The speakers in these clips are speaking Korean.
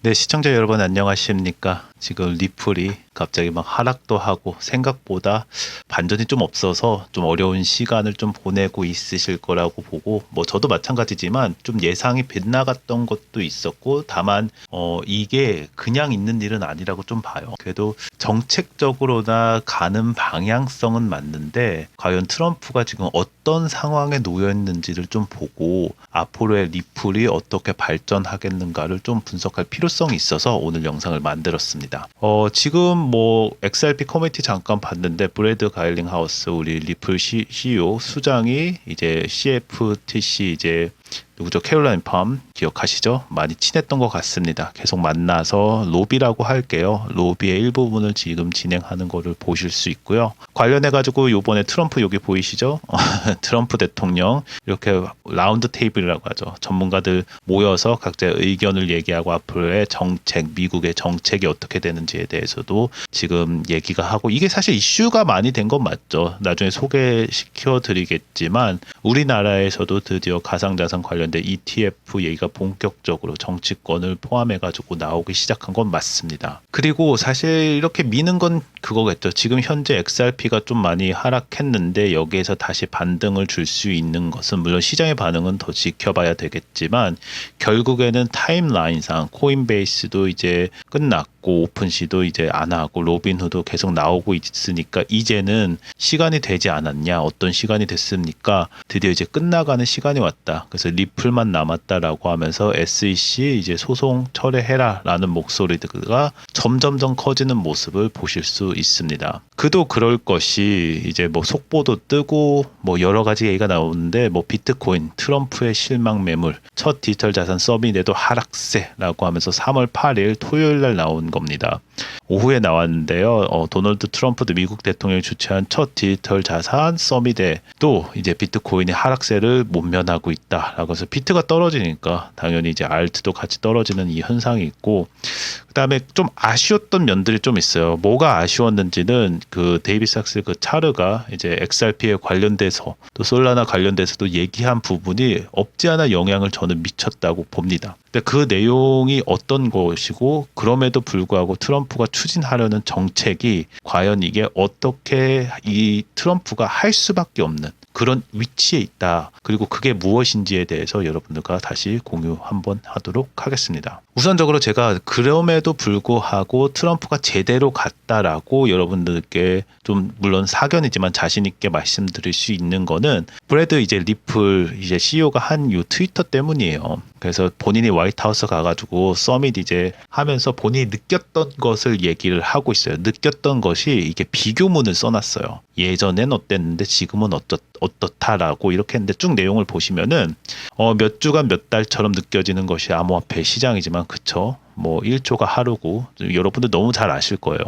네, 시청자 여러분 안녕하십니까? 지금 리플이 갑자기 막 하락도 하고 생각보다 반전이 좀 없어서 좀 어려운 시간을 좀 보내고 있으실 거라고 보고, 뭐 저도 마찬가지지만 좀 예상이 빗나갔던 것도 있었고, 다만 이게 그냥 있는 일은 아니라고 좀 봐요. 그래도 정책적으로나 가는 방향성은 맞는데, 과연 트럼프가 지금 어떤 상황에 놓여 있는지를 좀 보고 앞으로의 리플이 어떻게 발전하겠는가를 좀 분석할 필요성이 있어서 오늘 영상을 만들었습니다. 지금 뭐 XRP 커뮤니티 잠깐 봤는데, 브래드 가일링 하우스 우리 리플 CEO 수장이 이제 CFTC 이제 누구죠? 캐롤라인 팜 기억하시죠? 많이 친했던 것 같습니다. 계속 만나서 로비라고 할게요. 로비의 일부분을 지금 진행하는 거를 보실 수 있고요. 관련해가지고 요번에 트럼프 여기 보이시죠? 트럼프 대통령 이렇게 라운드 테이블이라고 하죠. 전문가들 모여서 각자의 의견을 얘기하고 앞으로의 정책, 미국의 정책이 어떻게 되는지에 대해서도 지금 얘기가 하고, 이게 사실 이슈가 많이 된 건 맞죠. 나중에 소개시켜 드리겠지만 우리나라에서도 드디어 가상자산 관련된 ETF 얘기가 본격적으로 정치권을 포함해가지고 나오기 시작한 건 맞습니다. 그리고 사실 이렇게 미는 건 그거겠죠. 지금 현재 XRP가 좀 많이 하락했는데 여기에서 다시 반등을 줄 수 있는 것은, 물론 시장의 반응은 더 지켜봐야 되겠지만, 결국에는 타임라인상 코인베이스도 이제 끝났고 오픈시도 이제 안 하고 로빈후도 계속 나오고 있으니까 이제는 시간이 되지 않았냐, 어떤 시간이 됐습니까? 드디어 이제 끝나가는 시간이 왔다. 그래서 리플만 남았다라고 하면서 SEC 이제 소송 철회해라라는 목소리가 점점점 커지는 모습을 보실 수 있습니다. 그도 그럴 것이 이제 뭐 속보도 뜨고 뭐 여러 가지 얘기가 나오는데, 뭐 비트코인 트럼프의 실망 매물, 첫 디지털 자산 서밋에도 하락세라고 하면서 3월 8일 토요일 날 나온 겁니다. 오후에 나왔는데요. 도널드 트럼프도 미국 대통령이 주최한 첫 디지털 자산 서밋에도 이제 비트코인이 하락세를 못면하고 있다라고 해서, 비트가 떨어지니까 당연히 이제 알트도 같이 떨어지는 이 현상이 있고, 그다음에 좀 아쉬웠던 면들이 좀 있어요. 뭐가 아쉬웠는지는 그 데이비 sak스 그 차르가 이제 XRP에 관련돼서 또 솔라나 관련돼서도 얘기한 부분이 없지 않아 영향을 저는 미쳤다고 봅니다. 근데 그 내용이 어떤 것이고, 그럼에도 불구하고 트럼프가 추진하려는 정책이 과연 이게 어떻게 이 트럼프가 할 수밖에 없는 그런 위치에 있다. 그리고 그게 무엇인지에 대해서 여러분들과 다시 공유 한번 하도록 하겠습니다. 우선적으로 제가 그럼에도 불구하고 트럼프가 제대로 갔다라고 여러분들께 좀, 물론 사견이지만 자신 있게 말씀드릴 수 있는 거는, 브래드 이제 리플 이제 CEO가 한 요 트위터 때문이에요. 그래서 본인이 화이트하우스 가가지고 서밋 이제 하면서 본인이 느꼈던 것을 얘기를 하고 있어요. 느꼈던 것이 이게 비교문을 써놨어요. 예전엔 어땠는데 지금은 어떻다라고 이렇게 했는데, 쭉 내용을 보시면은 몇 주간 몇 달처럼 느껴지는 것이 암호화폐 시장이지만, 그쵸? 뭐 1조가 하루고 여러분들 너무 잘 아실 거예요.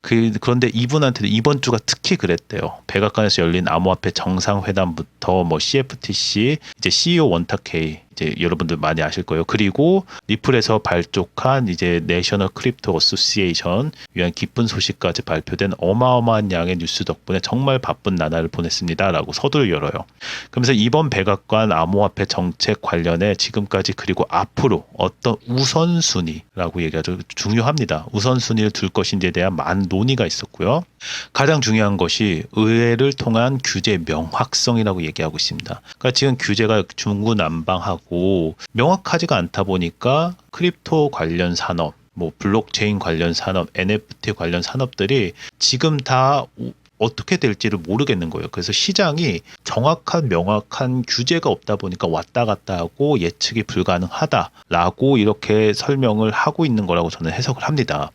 그런데 이분한테는 이번 주가 특히 그랬대요. 백악관에서 열린 암호화폐 정상회담부터 뭐 CFTC 이제 CEO 원탁회의, 이제 여러분들 많이 아실 거예요. 그리고 리플에서 발족한 이제 내셔널 크립토 어소시에이션 위한 기쁜 소식까지 발표된 어마어마한 양의 뉴스 덕분에 정말 바쁜 나날을 보냈습니다라고 서두를 열어요. 그러면서 이번 백악관 암호화폐 정책 관련해 지금까지 그리고 앞으로 어떤 우선순위라고 얘기하죠. 중요합니다. 우선순위를 둘 것인지에 대한 많은 논의가 있었고요. 가장 중요한 것이 의회를 통한 규제 명확성이라고 얘기하고 있습니다. 그러니까 지금 규제가 중구난방하고 명확하지가 않다 보니까 크립토 관련 산업, 뭐 블록체인 관련 산업, NFT 관련 산업들이 지금 다 어떻게 될지를 모르겠는 거예요. 그래서 시장이 정확한 명확한 규제가 없다 보니까 왔다 갔다 하고 예측이 불가능하다라고 이렇게 설명을 하고 있는 거라고 저는 해석을 합니다.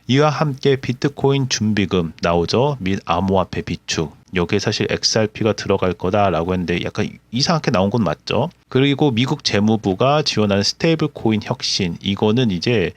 이와 함께 비트코인 준비금 나오죠. 및 암호화폐 비축. 여기에 사실 XRP가 들어갈 거다라고 했는데 약간 이상하게 나온 건 맞죠. 그리고 미국 재무부가 지원하는 스테이블 코인 혁신, 이거는 이제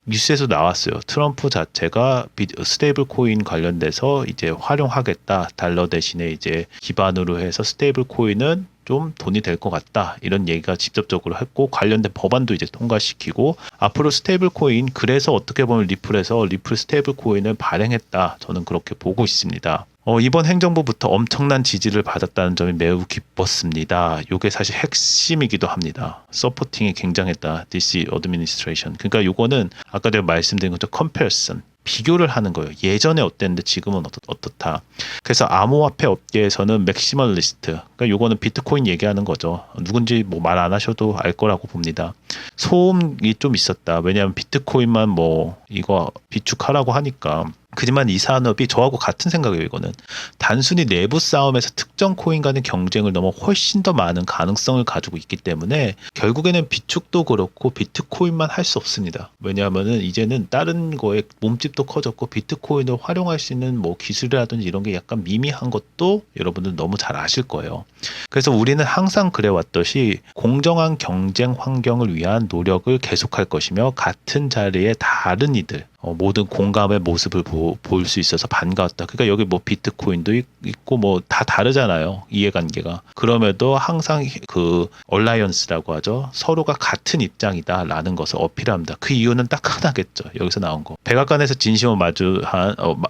뉴스에서 나왔어요. 트럼프 자체가 스테이블 코인 관련돼서 이제 활용하겠다. 달러 대신에 이제 기반으로 해서 스테이블 코인은 좀 돈이 될 것 같다, 이런 얘기가 직접적으로 했고, 관련된 법안도 이제 통과시키고, 앞으로 스테이블 코인, 그래서 어떻게 보면 리플에서 리플 스테이블 코인을 발행했다, 저는 그렇게 보고 있습니다. 이번 행정부부터 엄청난 지지를 받았다는 점이 매우 기뻤습니다. 이게 사실 핵심이기도 합니다. 서포팅이 굉장했다. DC administration. 그러니까 요거는 아까 제가 말씀드린 것처럼 comparison. 비교를 하는 거예요. 예전에 어땠는데 지금은 어떻다. 그래서 암호화폐 업계에서는 맥시멀리스트. 그러니까 요거는 비트코인 얘기하는 거죠. 누군지 뭐 말 안 하셔도 알 거라고 봅니다. 소음이 좀 있었다. 왜냐하면 비트코인만 뭐 이거 비축하라고 하니까. 하지만 이 산업이 저하고 같은 생각이에요. 이거는 단순히 내부 싸움에서 특정 코인 간의 경쟁을 넘어 훨씬 더 많은 가능성을 가지고 있기 때문에 결국에는 비축도 그렇고 비트코인만 할 수 없습니다. 왜냐하면은 이제는 다른 거에 몸집도 커졌고 비트코인을 활용할 수 있는 뭐 기술이라든지 이런 게 약간 미미한 것도 여러분들 너무 잘 아실 거예요. 그래서 우리는 항상 그래왔듯이 공정한 경쟁 환경을 위한 노력을 계속할 것이며 같은 자리에 다른 이들 모든 공감의 모습을 볼 수 있어서 반가웠다. 그러니까 여기 뭐 비트코인도 있고 뭐 다 다르잖아요. 이해관계가. 그럼에도 항상 그 얼라이언스라고 하죠. 서로가 같은 입장이다라는 것을 어필합니다. 그 이유는 딱 하나겠죠. 여기서 나온 거. 백악관에서 진심을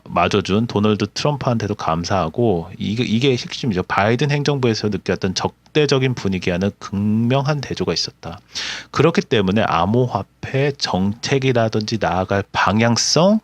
마줘준 도널드 트럼프한테도 감사하고 이게 핵심이죠. 바이든 행정부에서 느꼈던 적대적인 분위기와는 극명한 대조가 있었다. 그렇기 때문에 암호화폐 정책이라든지 나아갈 방향성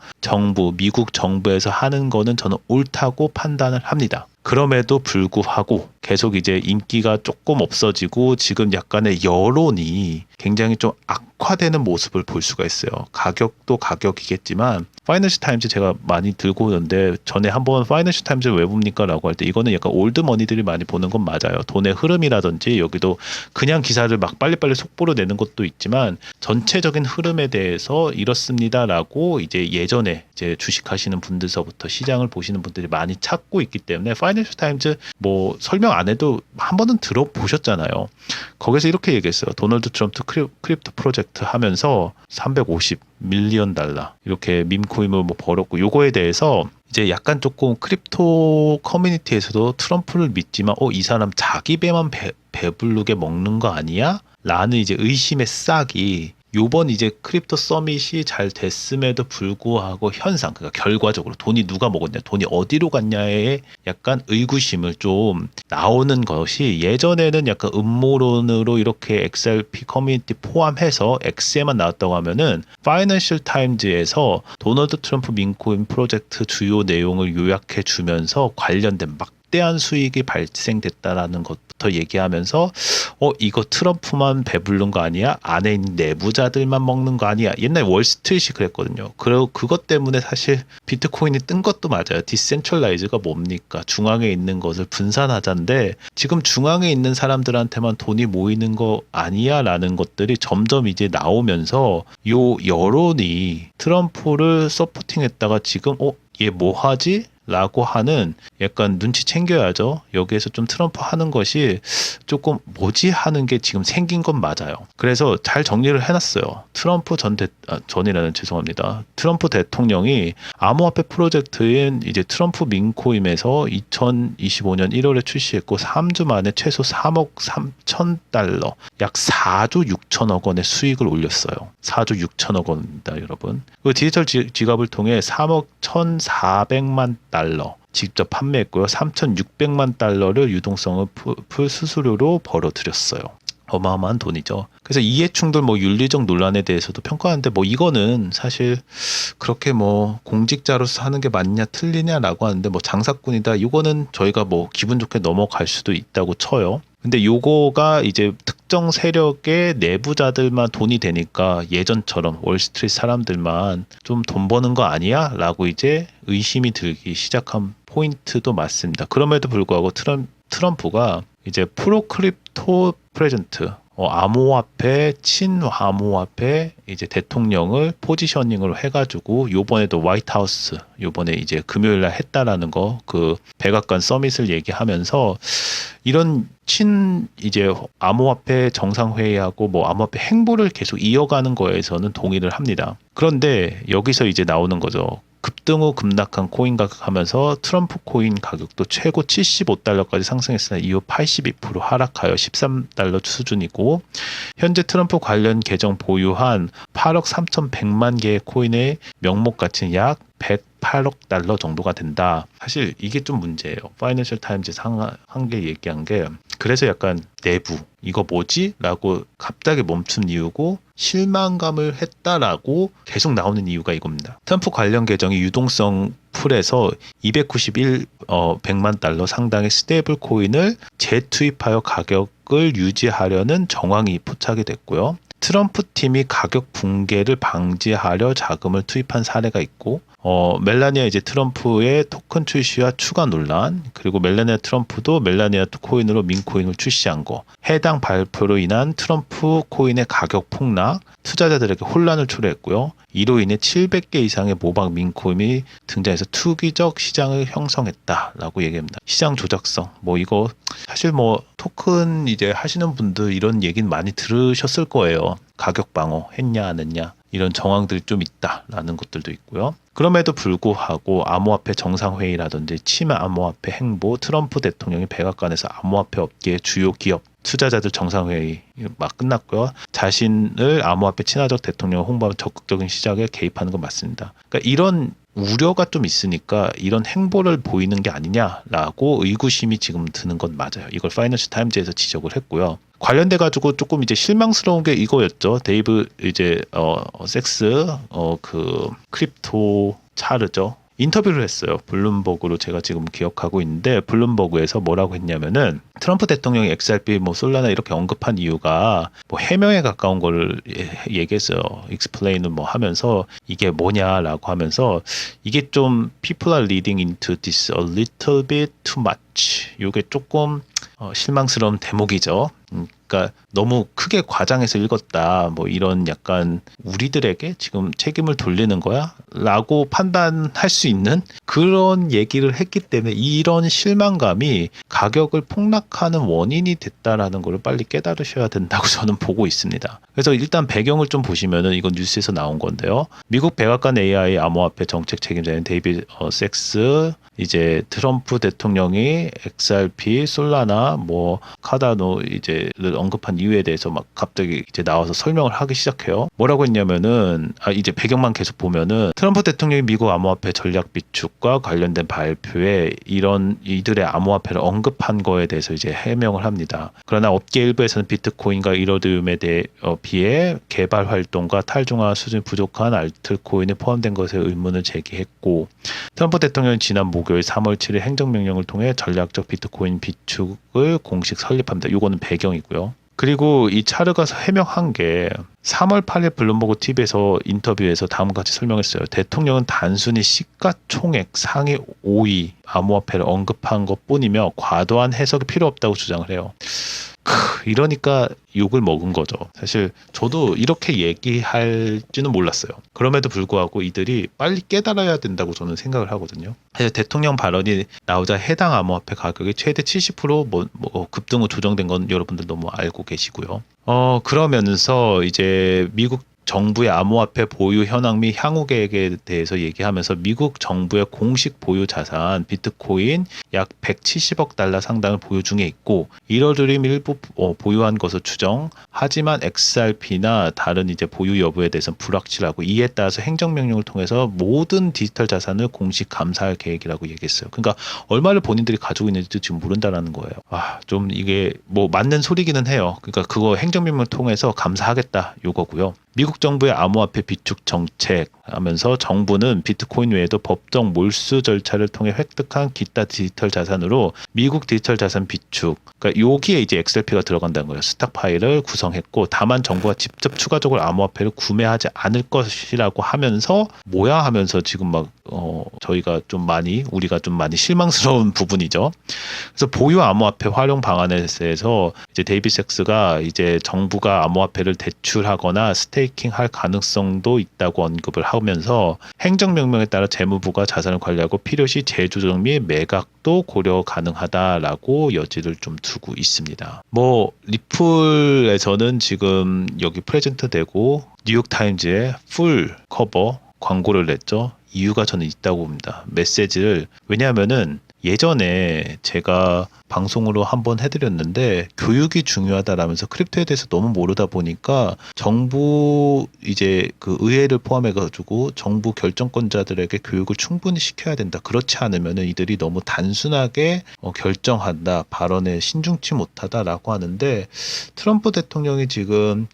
미국 정부에서 하는 거는 저는 옳다고 판단을 합니다. 그럼에도 불구하고 계속 이제 인기가 조금 없어지고 지금 약간의 여론이 굉장히 좀 악화되는 모습을 볼 수가 있어요. 가격도 가격이겠지만 파이낸셜 타임즈 제가 많이 들고 오는데 전에 한번 파이낸셜 타임즈를 왜 봅니까? 라고 할 때 이거는 약간 올드머니들이 많이 보는 건 맞아요. 돈의 흐름이라든지 여기도 그냥 기사를 막 빨리빨리 속보로 내는 것도 있지만 전체적인 흐름에 대해서 이렇습니다라고 이제 예전에 이제 주식하시는 분들서부터 시장을 보시는 분들이 많이 찾고 있기 때문에 파이낸셜 타임즈 뭐 설명 안 해도 한 번은 들어보셨잖아요. 거기서 이렇게 얘기했어요. 도널드 트럼프 크립토 프로젝트 하면서 350 밀리언 달러 이렇게 밈코인을 뭐 벌었고 요거에 대해서 이제 약간 조금 크립토 커뮤니티에서도 트럼프를 믿지만 이 사람 자기 배만 배부르게 먹는 거 아니야? 라는 이제 의심의 싹이 요번 이제 크립토 서밋이 잘 됐음에도 불구하고 현상, 그러니까 결과적으로 돈이 누가 먹었냐, 돈이 어디로 갔냐에 약간 의구심을 좀 나오는 것이 예전에는 약간 음모론으로 이렇게 XRP 커뮤니티 포함해서 X에만 나왔다고 하면은 파이낸셜 타임즈에서 도널드 트럼프 민코인 프로젝트 주요 내용을 요약해 주면서 관련된 막대한 수익이 발생됐다라는 것부터 얘기하면서 이거 트럼프만 배부른 거 아니야? 안에 있는 내부자들만 먹는 거 아니야? 옛날 월스트리트이 그랬거든요. 그리고 그것 때문에 사실 비트코인이 뜬 것도 맞아요. 디센트럴라이즈가 뭡니까? 중앙에 있는 것을 분산하자인데 지금 중앙에 있는 사람들한테만 돈이 모이는 거 아니야? 라는 것들이 점점 이제 나오면서 요 여론이 트럼프를 서포팅했다가 지금 얘 뭐 하지? 라고 하는 약간 눈치 챙겨야죠. 여기에서 좀 트럼프 하는 것이 조금 뭐지 하는 게 지금 생긴 건 맞아요. 그래서 잘 정리를 해놨어요. 트럼프 대통령이 암호화폐 프로젝트인 이제 트럼프 민코임에서 2025년 1월에 출시했고 3주 만에 최소 3억 3천 달러, 약 4조 6천억 원의 수익을 올렸어요. 4조 6천억 원입니다, 여러분. 그 디지털 지갑을 통해 3억 1,400만 달러 직접 판매했고요. 3,600만 달러를 유동성을 풀 수수료로 벌어들였어요. 어마어마한 돈이죠. 그래서 이해충돌 윤리적 논란에 대해서도 평가하는데 이거는 사실 그렇게 공직자로서 하는 게 맞냐 틀리냐라고 하는데 장사꾼이다. 이거는 저희가 기분 좋게 넘어갈 수도 있다고 쳐요. 근데 요거가 이제 특정 세력의 내부자들만 돈이 되니까 예전처럼 월스트리트 사람들만 좀 돈 버는 거 아니야? 라고 이제 의심이 들기 시작한 포인트도 맞습니다. 그럼에도 불구하고 트럼프가 이제 프로크립토 프레젠트 암호화폐, 친암호화폐 이제 대통령을 포지셔닝을 해가지고 요번에도 화이트하우스 요번에 이제 금요일날 했다라는 거 그 백악관 서밋을 얘기하면서 이런 이제 암호화폐 정상회의하고 암호화폐 행보를 계속 이어가는 거에서는 동의를 합니다. 그런데 여기서 이제 나오는 거죠. 급등 후 급락한 코인 가격 하면서 트럼프 코인 가격도 최고 75달러까지 상승했으나 이후 82% 하락하여 13달러 수준이고 현재 트럼프 관련 계정 보유한 8억 3,100만 개의 코인의 명목 가치는 약 8억 달러 정도가 된다. 사실 이게 좀 문제예요. 파이낸셜 타임즈에서 한 게 얘기한 게 그래서 약간 내부 이거 뭐지? 라고 갑자기 멈춘 이유고 실망감을 했다라고 계속 나오는 이유가 이겁니다. 트럼프 관련 계정이 유동성 풀에서 100만 달러 상당의 스테이블 코인을 재투입하여 가격을 유지하려는 정황이 포착이 됐고요. 트럼프 팀이 가격 붕괴를 방지하려 자금을 투입한 사례가 있고 멜라니아 이제 트럼프의 토큰 출시와 추가 논란, 그리고 멜라니아 트럼프도 멜라니아 코인으로 민코인을 출시한 거, 해당 발표로 인한 트럼프 코인의 가격 폭락, 투자자들에게 혼란을 초래했고요. 이로 인해 700개 이상의 모방 민코인이 등장해서 투기적 시장을 형성했다라고 얘기합니다. 시장 조작성, 이거 사실 토큰 이제 하시는 분들 이런 얘기는 많이 들으셨을 거예요. 가격 방어 했냐 안 했냐 이런 정황들이 좀 있다라는 것들도 있고요. 그럼에도 불구하고 암호화폐 정상회의라든지 치매 암호화폐 행보, 트럼프 대통령이 백악관에서 암호화폐 업계의 주요 기업 투자자들 정상회의 막 끝났고요. 자신을 암호화폐 친화적 대통령을 홍보하면 적극적인 시장에 개입하는 건 맞습니다. 그러니까 이런 우려가 좀 있으니까 이런 행보를 보이는 게 아니냐라고 의구심이 지금 드는 건 맞아요. 이걸 파이낸셜 타임즈에서 지적을 했고요. 관련돼 가지고 조금 이제 실망스러운 게 이거였죠. 데이브 이제 섹스 그 크립토 차르죠. 인터뷰를 했어요. 블룸버그로 제가 지금 기억하고 있는데 블룸버그에서 뭐라고 했냐면은 트럼프 대통령이 XRP 솔라나 이렇게 언급한 이유가 해명에 가까운 거를 얘기했어요. explain을 하면서 이게 뭐냐라고 하면서 이게 좀 people are leading into this a little bit too much. 이게 조금 실망스러운 대목이죠. 그러니까 너무 크게 과장해서 읽었다. 이런 약간 우리들에게 지금 책임을 돌리는 거야? 라고 판단할 수 있는 그런 얘기를 했기 때문에 이런 실망감이 가격을 폭락하는 원인이 됐다라는 걸 빨리 깨달으셔야 된다고 저는 보고 있습니다. 그래서 일단 배경을 좀 보시면은 이건 뉴스에서 나온 건데요. 미국 백악관 AI 암호화폐 정책 책임자인 데이비드 섹스 이제 트럼프 대통령이 XRP, 솔라나, 카다노 이제를 언급한 이유에 대해서 막 갑자기 이제 나와서 설명을 하기 시작해요. 뭐라고 했냐면은 이제 배경만 계속 보면은 트럼프 대통령이 미국 암호화폐 전략 비축과 관련된 발표에 이들의 암호화폐를 언급한 거에 대해서 이제 해명을 합니다. 그러나 업계 일부에서는 비트코인과 이더리움에 비해 개발 활동과 탈중앙화 수준이 부족한 알트코인이 포함된 것에 의문을 제기했고 트럼프 대통령은 지난 목요일 3월 7일 행정명령을 통해 전략적 비트코인 비축을 공식 설립합니다. 이거는 배경이고요. 그리고 이 차르가 해명한 게 3월 8일 블룸버그 TV에서 인터뷰에서 다음과 같이 설명했어요. 대통령은 단순히 시가총액 상위 5위 암호화폐를 언급한 것뿐이며 과도한 해석이 필요 없다고 주장을 해요. 이러니까 욕을 먹은 거죠. 사실 저도 이렇게 얘기할지는 몰랐어요. 그럼에도 불구하고 이들이 빨리 깨달아야 된다고 저는 생각을 하거든요. 사실 대통령 발언이 나오자 해당 암호화폐 가격이 최대 70% 급등으로 조정된 건 여러분들 너무 알고 계시고요. 그러면서 이제 미국 정부의 암호화폐 보유 현황 및 향후 계획에 대해서 얘기하면서 미국 정부의 공식 보유 자산 비트코인 약 170억 달러 상당을 보유 중에 있고 이더리움 일부 보유한 것으로 추정. 하지만 XRP나 다른 이제 보유 여부에 대해서는 불확실하고 이에 따라서 행정명령을 통해서 모든 디지털 자산을 공식 감사할 계획이라고 얘기했어요. 그러니까 얼마를 본인들이 가지고 있는지도 지금 모른다라는 거예요. 좀 이게 맞는 소리기는 해요. 그러니까 그거 행정명령을 통해서 감사하겠다 요거고요. 미국 정부의 암호화폐 비축 정책 하면서 정부는 비트코인 외에도 법정 몰수 절차를 통해 획득한 기타 디지털 자산으로 미국 디지털 자산 비축, 그러니까 여기에 이제 XRP가 들어간다는 거예요. 스탁파일을 구성했고 다만 정부가 직접 추가적으로 암호화폐를 구매하지 않을 것이라고 하면서 뭐야 하면서 지금 우리가 좀 많이 실망스러운 부분이죠. 그래서 보유 암호화폐 활용 방안에 대해서 이제 데이비 섹스가 이제 정부가 암호화폐를 대출하거나 스테이킹할 가능성도 있다고 언급을 하면서 행정명령에 따라 재무부가 자산을 관리하고 필요시 재조정 및 매각도 고려 가능하다라고 여지를 좀 두고 있습니다. 리플에서는 지금 여기 프레젠트 되고 뉴욕타임즈에 풀 커버 광고를 냈죠. 이유가 저는 있다고 봅니다. 메시지를 왜냐하면은 예전에 제가 방송으로 한번 해드렸는데 교육이 중요하다라면서 크립토에 대해서 너무 모르다 보니까 정부 이제 그 의회를 포함해가지고 정부 결정권자들에게 교육을 충분히 시켜야 된다. 그렇지 않으면은 이들이 너무 단순하게 결정한다, 발언에 신중치 못하다라고 하는데 트럼프 대통령이 지금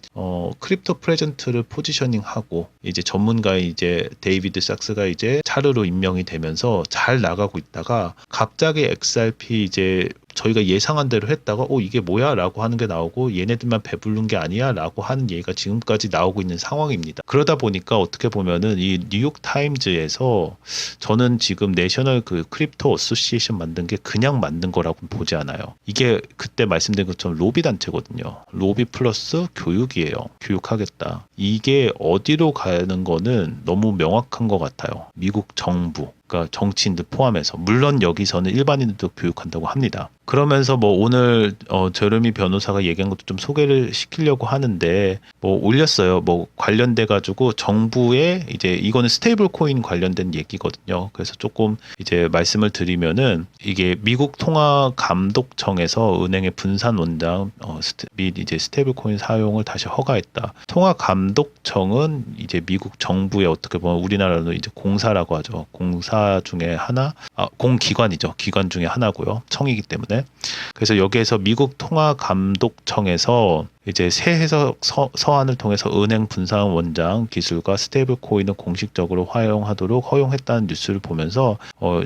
크립토 프레젠트를 포지셔닝하고 이제 전문가인 이제 데이비드 sak스가 이제 차르로 임명이 되면서 잘 나가고 있다가 갑자기 XRP 이제 저희가 예상한 대로 했다가 이게 뭐야 라고 하는 게 나오고 얘네들만 배부른 게 아니야 라고 하는 얘기가 지금까지 나오고 있는 상황입니다. 그러다 보니까 어떻게 보면은 이 뉴욕 타임즈에서 저는 지금 내셔널 그 크립토 어소시에이션 만든 게 그냥 만든 거라고 보지 않아요. 이게 그때 말씀드린 것처럼 로비 단체거든요. 로비 플러스 교육이에요. 교육하겠다. 이게 어디로 가는 거는 너무 명확한 것 같아요. 미국 정부, 그러니까 정치인들 포함해서. 물론 여기서는 일반인들도 교육한다고 합니다. 그러면서 뭐 오늘 제레미 변호사가 얘기한 것도 좀 소개를 시키려고 하는데 뭐 올렸어요. 뭐 관련돼 가지고 정부의 이제 이거는 스테이블 코인 관련된 얘기거든요. 그래서 조금 이제 말씀을 드리면은 이게 미국 통화 감독청에서 은행의 분산 원장 및 이제 스테이블 코인 사용을 다시 허가했다. 통화 감독청은 이제 미국 정부의 어떻게 보면 우리나라로 이제 공사라고 하죠. 공사 중에 하나, 공기관이죠. 기관 중에 하나고요. 청이기 때문에. 그래서 여기에서 미국 통화감독청에서 이제 새 해석 서한을 통해서 은행 분산 원장 기술과 스테이블 코인을 공식적으로 활용하도록 허용했다는 뉴스를 보면서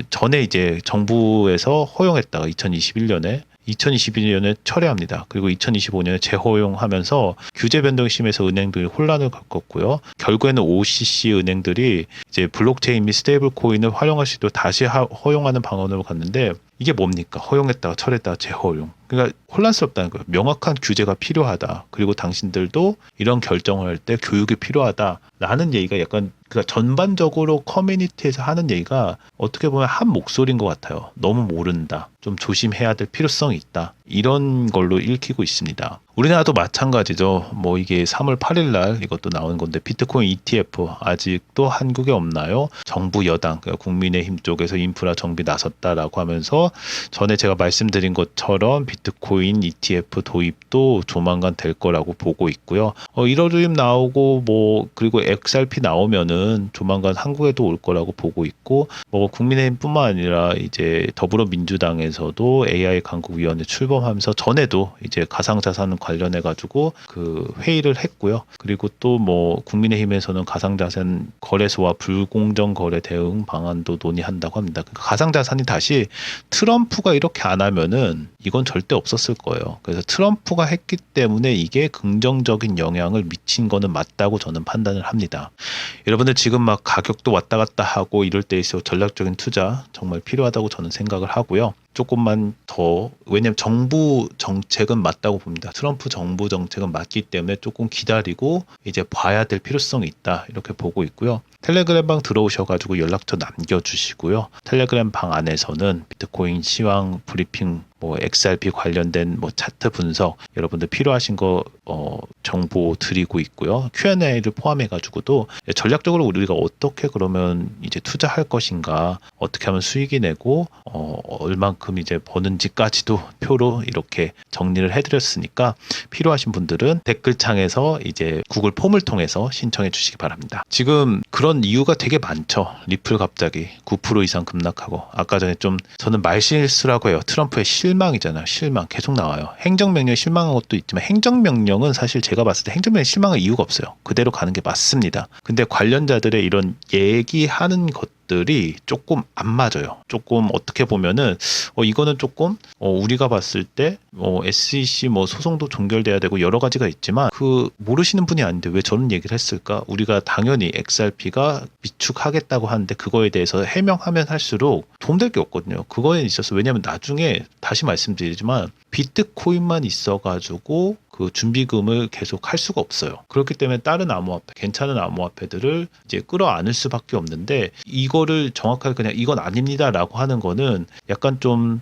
전에 이제 정부에서 허용했다가 2021년에 철회합니다. 그리고 2025년에 재허용하면서 규제 변동이 심해서 은행들이 혼란을 겪었고요. 결국에는 OCC 은행들이 이제 블록체인 및 스테이블 코인을 활용할 수 있도록 다시 허용하는 방안으로 갔는데 이게 뭡니까? 허용했다가 철회했다가 재허용. 그러니까 혼란스럽다는 거예요. 명확한 규제가 필요하다. 그리고 당신들도 이런 결정을 할 때 교육이 필요하다라는 얘기가 약간 그러니까 전반적으로 커뮤니티에서 하는 얘기가 어떻게 보면 한 목소리인 것 같아요. 너무 모른다. 좀 조심해야 될 필요성이 있다. 이런 걸로 읽히고 있습니다. 우리나라도 마찬가지죠. 뭐 이게 3월 8일 날 이것도 나오는 건데 비트코인 ETF 아직도 한국에 없나요? 정부 여당 그러니까 국민의힘 쪽에서 인프라 정비 나섰다라고 하면서 전에 제가 말씀드린 것처럼 비트코인 ETF 도입도 조만간 될 거라고 보고 있고요. 1월 도입 나오고 뭐 그리고 XRP 나오면은 조만간 한국에도 올 거라고 보고 있고 뭐 국민의힘뿐만 아니라 이제 더불어민주당에서도 AI 강국위원회 출범하면서 전에도 이제 가상자산 관련해 가지고 그 회의를 했고요. 그리고 또 뭐 국민의힘에서는 가상자산 거래소와 불공정 거래 대응 방안도 논의한다고 합니다. 그러니까 가상자산이 다시 트럼프가 이렇게 안 하면은 이건 절대 없었을 거예요. 그래서 트럼프가 했기 때문에 이게 긍정적인 영향을 미친 거는 맞다고 저는 판단을 합니다. 여러분들 지금 막 가격도 왔다 갔다 하고 이럴 때 있어 전략적인 투자 정말 필요하다고 저는 생각을 하고요. 조금만 더 왜냐하면 정부 정책은 맞다고 봅니다. 트럼프 정부 정책은 맞기 때문에 조금 기다리고 이제 봐야 될 필요성이 있다 이렇게 보고 있고요. 텔레그램 방 들어오셔가지고 연락처 남겨주시고요. 텔레그램 방 안에서는 비트코인 시황 브리핑 뭐 XRP 관련된 뭐 차트 분석 여러분들 필요하신 거 정보 드리고 있고요. Q&A를 포함해 가지고도 전략적으로 우리가 어떻게 그러면 이제 투자할 것인가 어떻게 하면 수익이 내고 얼만큼 이제 버는지까지도 표로 이렇게 정리를 해드렸으니까 필요하신 분들은 댓글창에서 이제 구글 폼을 통해서 신청해 주시기 바랍니다. 지금 그런 이유가 되게 많죠. 리플 갑자기 9% 이상 급락하고 아까 전에 좀 저는 말실수라고 해요. 트럼프의 실망이잖아요. 실망 계속 나와요. 행정명령에 실망한 것도 있지만 행정명령은 사실 제가 봤을 때 행정명령에 실망할 이유가 없어요. 그대로 가는 게 맞습니다. 근데 관련자들의 이런 얘기하는 것들이 조금 안 맞아요. 조금 어떻게 보면은 이거는 조금 우리가 봤을 때 SEC 뭐 소송도 종결돼야 되고 여러 가지가 있지만 그 모르시는 분이 아닌데 왜 저런 얘기를 했을까? 우리가 당연히 XRP가 비축하겠다고 하는데 그거에 대해서 해명하면 할수록 도움될 게 없거든요. 그거에 있어서 왜냐하면 나중에 다시 말씀드리지만 비트코인만 있어가지고 그 준비금을 계속 할 수가 없어요. 그렇기 때문에 다른 암호화폐, 괜찮은 암호화폐들을 이제 끌어안을 수밖에 없는데 이거를 정확하게 그냥 이건 아닙니다라고 하는 거는 약간 좀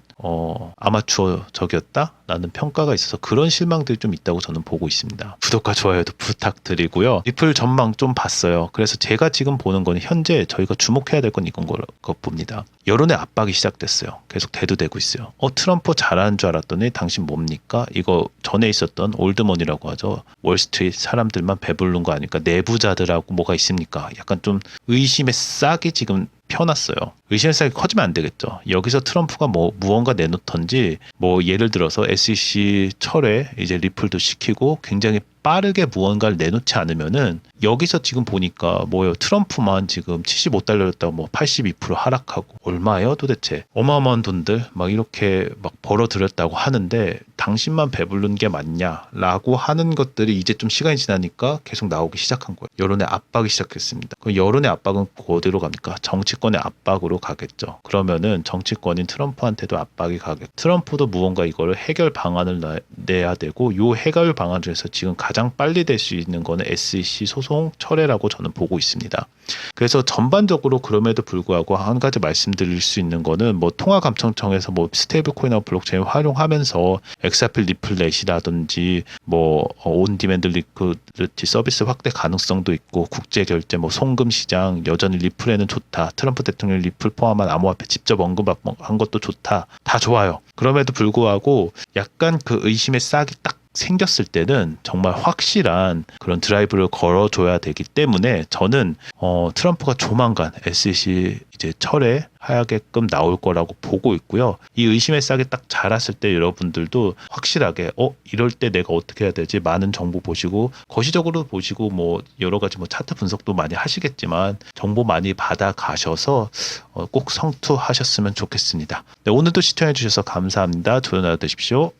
아마추어적이었다? 라는 평가가 있어서 그런 실망들이 좀 있다고 저는 보고 있습니다. 구독과 좋아요도 부탁드리고요. 리플 전망 좀 봤어요. 그래서 제가 지금 보는 거는 현재 저희가 주목해야 될 건 이건 것 봅니다. 여론의 압박이 시작됐어요. 계속 대두되고 있어요. 트럼프 잘하는 줄 알았더니 당신 뭡니까? 이거 전에 있었던 올드머니라고 하죠. 월스트리트 사람들만 배부른 거 아닐까? 내부자들하고 뭐가 있습니까? 약간 좀 의심의 싹이 지금 펴놨어요. 의심의 싹이 커지면 안 되겠죠. 여기서 트럼프가 무언가 내놓던지 예를 들어서 SEC 철회 이제 리플도 시키고 굉장히 빠르게 무언가를 내놓지 않으면은 여기서 지금 보니까 트럼프만 지금 75달러였다가 82% 하락하고 얼마예요 도대체? 어마어마한 돈들 이렇게 벌어들였다고 하는데 당신만 배부른 게 맞냐라고 하는 것들이 이제 좀 시간이 지나니까 계속 나오기 시작한 거예요. 여론의 압박이 시작했습니다. 그 여론의 압박은 어디로 갑니까? 정치권의 압박으로 가겠죠. 그러면은 정치권인 트럼프한테도 압박이 가겠죠. 트럼프도 무언가 이거를 해결 방안을 내야 되고 이 해결 방안 중에서 지금 가장 빨리 될 수 있는 거는 SEC 소송 철회라고 저는 보고 있습니다. 그래서 전반적으로 그럼에도 불구하고 한 가지 말씀드릴 수 있는 거는 통화감청청에서 스테이블 코인하고 블록체인을 활용하면서 엑사필 리플렛이라든지 온디맨드 리퀴디티 서비스 확대 가능성도 있고 국제 결제 송금 시장 여전히 리플에는 좋다. 트럼프 대통령 리플 포함한 암호화폐 직접 언급한 것도 좋다. 다 좋아요. 그럼에도 불구하고 약간 그 의심의 싹이 딱 생겼을 때는 정말 확실한 그런 드라이브를 걸어줘야 되기 때문에 저는 트럼프가 조만간 SEC 이제 철회하게끔 나올 거라고 보고 있고요. 이 의심의 싹이 딱 자랐을 때 여러분들도 확실하게 이럴 때 내가 어떻게 해야 되지? 많은 정보 보시고 거시적으로 보시고 여러 가지 차트 분석도 많이 하시겠지만 정보 많이 받아 가셔서 꼭 성투하셨으면 좋겠습니다. 네, 오늘도 시청해 주셔서 감사합니다. 좋은 하루 되십시오.